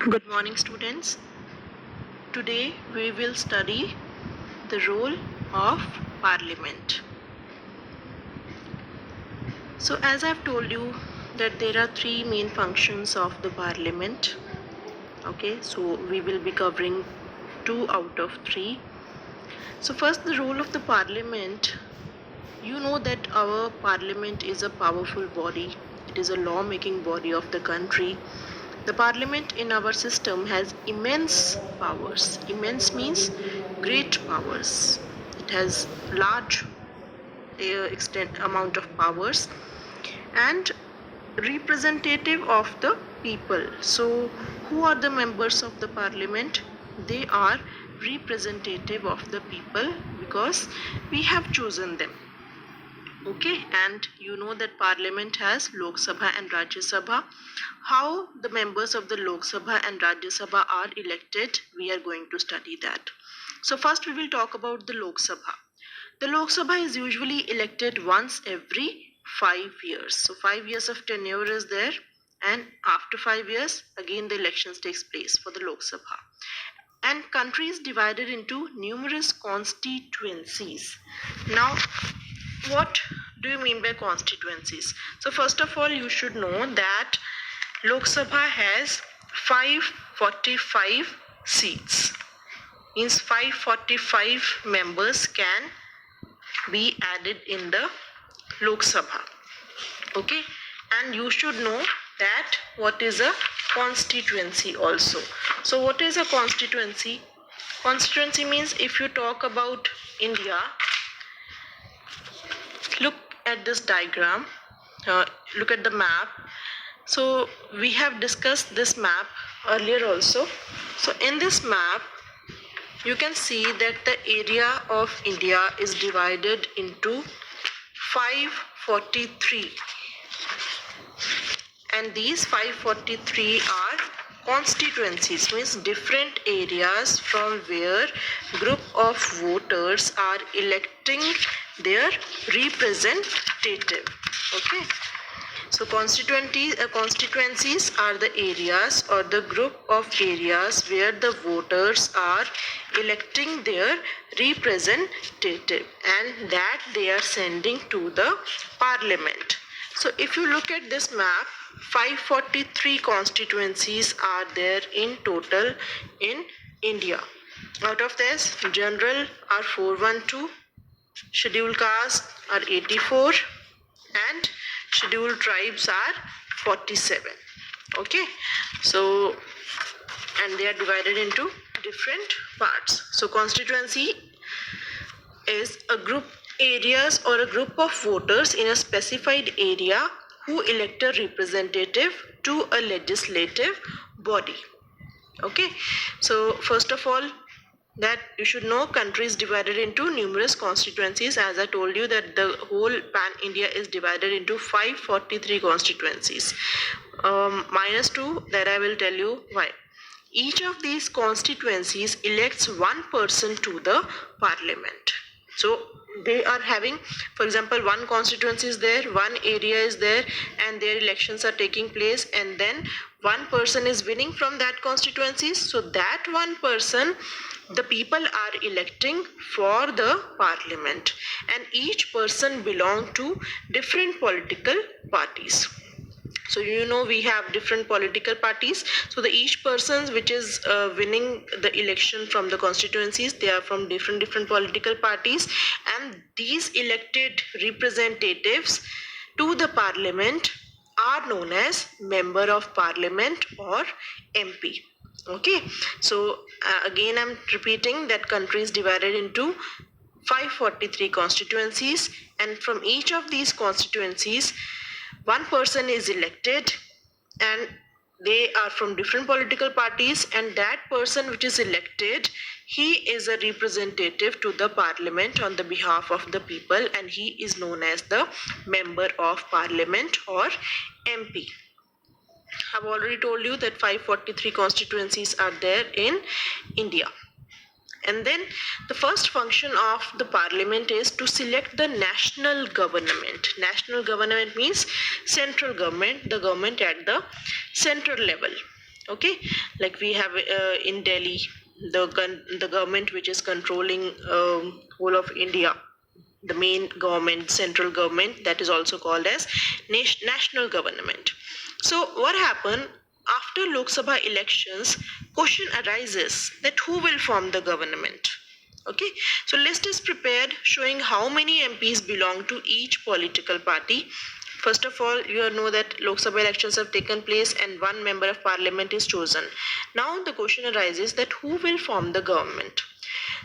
Good morning, students. Today we will study the role of Parliament. So, as I've told you, that there are three main functions of the Parliament. Okay, so we will be covering 2 out of 3. So, first, the role of the Parliament. You know that our Parliament is a powerful body, it is a law-making body of the country. The Parliament in our system has immense powers. Immense means great powers. It has large amount of powers and representative of the people. So, who are the members of the Parliament? They are representative of the people because we have chosen them. Okay, and you know that Parliament has Lok Sabha and Rajya Sabha. How the members of the Lok Sabha and Rajya Sabha are elected, we are going to study that. So first we will talk about the Lok Sabha. The Lok Sabha is usually elected once every 5 years. So 5 years of tenure is there, and after 5 years again the elections takes place for the Lok Sabha. And country is divided into numerous constituencies. Now, what do you mean by constituencies? So first of all, you should know that Lok Sabha has 545 seats. Means 545 members can be added in the Lok Sabha. Okay, and you should know that what is a constituency also. So what is a constituency? Constituency means, if you talk about India, look at this diagram, look at the map. So we have discussed this map earlier also. So in this map you can see that the area of India is divided into 543, and these 543 are constituencies, means different areas from where group of voters are electing their representative. Okay, so constituencies are the areas or the group of areas where the voters are electing their representative and that they are sending to the Parliament. So if you look at this map, 543 constituencies are there in total in India. Out of this, general are 412, scheduled caste are 84, and scheduled tribes are 47. Okay, so and they are divided into different parts. So constituency is a group areas or a group of voters in a specified area who elect a representative to a legislative body. Okay, so first of all, that you should know, country is divided into numerous constituencies. As I told you that the whole pan India is divided into 543 constituencies. -2, that I will tell you why. Each of these constituencies elects one person to the Parliament. So they are having, for example, one constituency is there, one area is there, and their elections are taking place, and then one person is winning from that constituency. So that one person, the people are electing for the Parliament, and each person belong to different political parties. So you know we have different political parties. So the each persons which is winning the election from the constituencies, they are from different political parties, and these elected representatives to the Parliament are known as Member of Parliament or MP. Okay, so again I'm repeating that country is divided into 543 constituencies, and from each of these constituencies one person is elected, and they are from different political parties, and that person which is elected, he is a representative to the Parliament on the behalf of the people, and he is known as the Member of Parliament or MP. I've already told you that 543 constituencies are there in India. And then the first function of the Parliament is to select the national government. National government means central government, the government at the central level. Okay, like we have in Delhi the government which is controlling whole of India, the main government, central government, that is also called as national government. So what happened after Lok Sabha elections? Question arises that who will form the government. Okay, so list is prepared showing how many MPs belong to each political party. First of all, you know that Lok Sabha elections have taken place and one member of parliament is chosen. Now the question arises that who will form the government.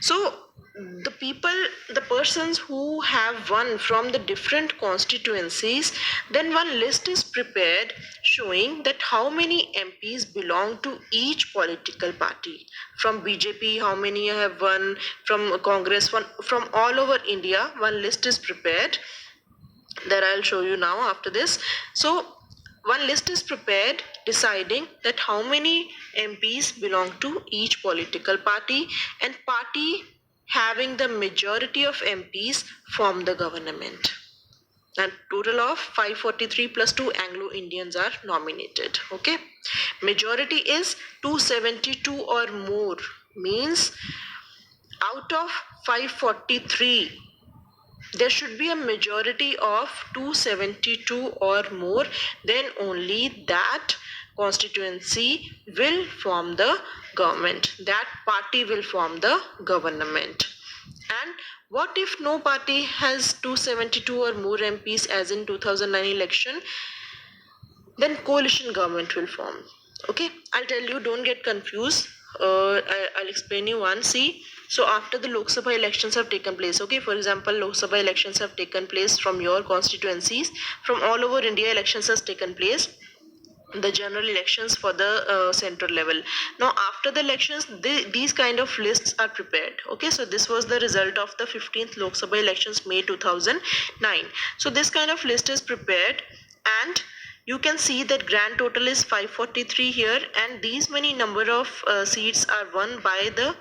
So the people, the persons who have won from the different constituencies, then one list is prepared showing that how many MPs belong to each political party. From BJP, how many have won, from Congress, from all over India, one list is prepared that I'll show you now after this. So one list is prepared deciding that how many MPs belong to each political party, and party having the majority of MPs form the government. And total of 543 plus 2 Anglo-Indians are nominated. Okay, majority is 272 or more, means out of 543 there should be a majority of 272 or more, then only that constituency will form the government, that party will form the government. And what if no party has 272 or more MPs as in 2009 election? Then coalition government will form. Okay, I'll tell you, don't get confused. I'll explain you one. See, so after the Lok Sabha elections have taken place, okay, for example, Lok Sabha elections have taken place from your constituencies, from all over India elections has taken place, the general elections for the central level. Now after the elections, these kind of lists are prepared. Okay, so this was the result of the 15th Lok Sabha elections, May 2009. So this kind of list is prepared, and you can see that grand total is 543 here, and these many number of seats are won by the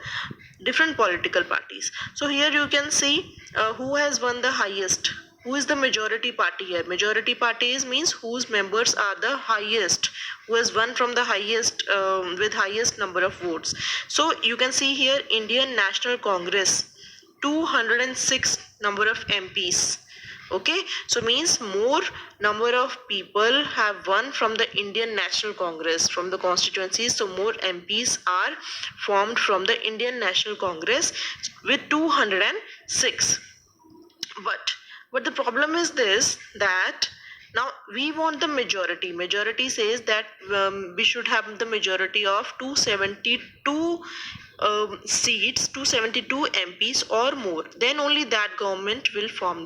different political parties. So here you can see who has won the highest, who is the majority party here. Majority parties means whose members are the highest, who has won from the highest with highest number of votes. So you can see here Indian National Congress, 206 number of MPs. Okay, so means more number of people have won from the Indian National Congress, from the constituencies, so more MPs are formed from the Indian National Congress with 206. But the problem is this, that now we want the majority says that we should have the majority of 272 seats, 272 MPs or more, then only that government will form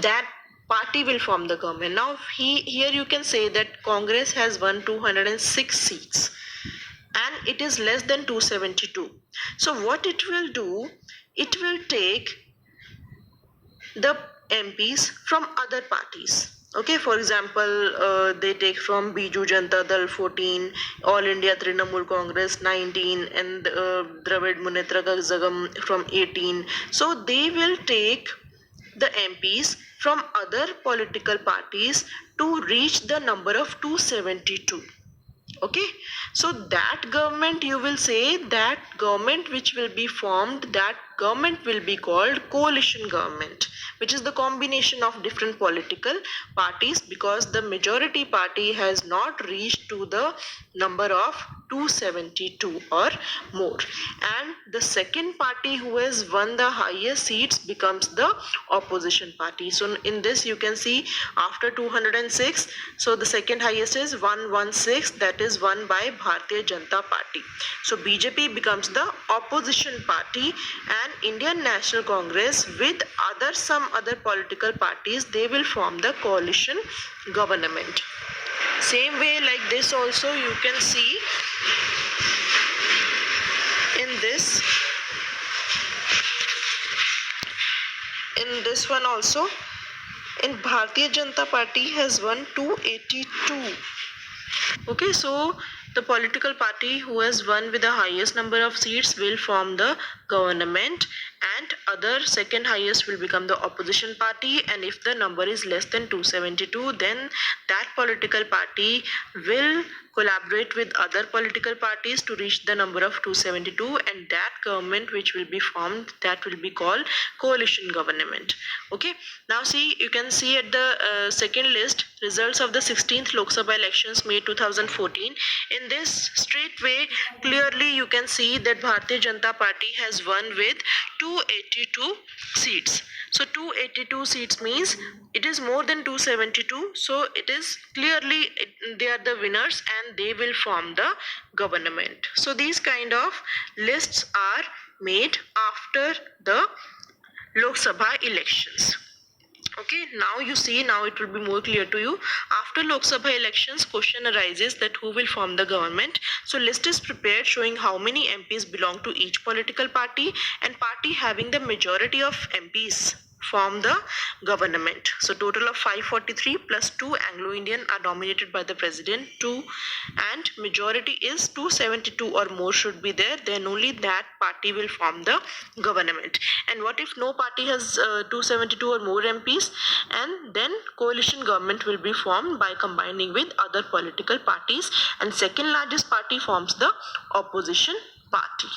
that party will form the government. Now here you can say that Congress has won 206 seats and it is less than 272. So what it will do, it will take the MPs from other parties. Okay, for example, they take from Biju Janata Dal 14, All India Trinamool Congress 19, and Dravid Munnetra Kazhagam from 18. So they will take the MPs from other political parties to reach the number of 272. Okay, so that government, you will say, that government which will be formed, that government will be called coalition government, which is the combination of different political parties, because the majority party has not reached to the number of 272 or more, and the second party who has won the highest seats becomes the opposition party. So in this you can see after 206, so the second highest is 116, that is won by Bharatiya Janata Party. So BJP becomes the opposition party, and Indian National Congress with some other political parties, they will form the coalition government. Same way like this also you can see in this one also, in Bharatiya Janata Party has won 282. Okay, so the political party who has won with the highest number of seats will form the government, and other second highest will become the opposition party, and if the number is less than 272, then that political party will collaborate with other political parties to reach the number of 272, and that government which will be formed, that will be called coalition government. Okay, now see, you can see at the second list results of the 16th Lok Sabha elections May 2014. In this straight way, clearly you can see that Bharatiya Janata Party has won with 282 seats. So 282 seats means it is more than 272. So it is clearly they are the winners and they will form the government. So these kind of lists are made after the Lok Sabha elections. Okay, now you see, now it will be more clear to you. After Lok Sabha elections, question arises that who will form the government. So list is prepared showing how many MPs belong to each political party, and party having the majority of MPs form the government. So total of 543 plus 2 Anglo-Indian are nominated by the president, 2, and majority is 272 or more should be there, then only that party will form the government. And what if no party has 272 or more MPs? And then coalition government will be formed by combining with other political parties, and second largest party forms the opposition party.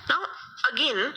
Now again,